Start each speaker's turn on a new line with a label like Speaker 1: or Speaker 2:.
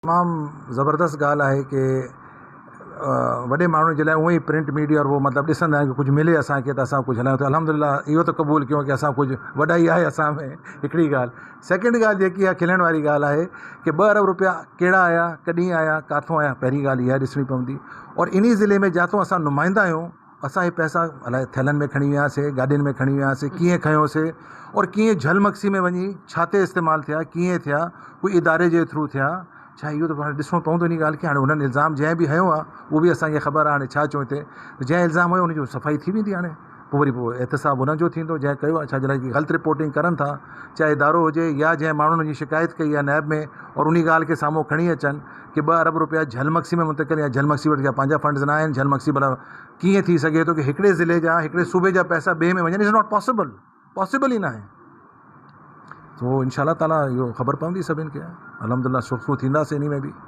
Speaker 1: तमामु ज़बरदस्त ॻाल्हि आहे कि वॾे माण्हुनि जे लाइ उहो ई प्रिंट मीडिया और वो मतिलबु ॾिसंदा आहिनि कि कुझु मिले असांखे त असां कुझु हलायूं था। अल्हम्दुलिल्लाह इहो त क़बूल कयूं कि असां कुझु वॾाई आहे असां में, हिकिड़ी ॻाल्हि। सेकेंड ॻाल्हि जेकी आहे खिलण वारी ॻाल्हि आहे कि 2 अरब रुपया कहिड़ा आया, कॾहिं आया, काथों आया, पहिरीं ॻाल्हि इहा ॾिसणी पवंदी। और इन ज़िले में जिथां असां नुमाइंदा आहियूं, असां इहे पैसा अलाए थैलनि में खणी वियासीं, गाॾियुनि में खणी वियासीं, कीअं खयोंसीं और कीअं झलमक्सी में वञी छा ते इस्तेमालु थिया, कीअं थिया, कोई इदारे जे थ्रू थिया, छा इहो त हाणे ॾिसणो पवंदो इन ॻाल्हि खे। हाणे हुननि इल्ज़ाम जंहिं बि हयो आहे उहो बि असांखे ख़बर आहे हाणे छा चऊं हिते, जंहिं इल्ज़ाम हुयो उनजो सफ़ाई थी वेंदी। हाणे पोइ वरी एहतिसाब हुनजो थींदो जंहिं कयो आहे, छाजे लाइ कि ग़लति रिपोर्टिंग करनि था, चाहे इदारो हुजे या जंहिं माण्हुनि जी शिकायत कई आहे नैब में और उन ॻाल्हि खे साम्हूं खणी अचनि कि 2 अरब रुपया झलमक्सी में मुंतक़िल, या झलमक्सी वटि जा पंहिंजा फंड्स न आहिनि, झलमक्सी भला कीअं थी सघे थो कि हिकिड़े ज़िले जा, हिकिड़े सूबे जा पैसा ॿिए में वञनि। इज़ नॉट पॉसिबल, पॉसिबल ई न आहे। तो इंशाअल्लाह ताला इहो ख़बर पवंदी सभिनि खे। अल्हम्दुलिल्लाह सुरख़रू थींदासीं इन में बि।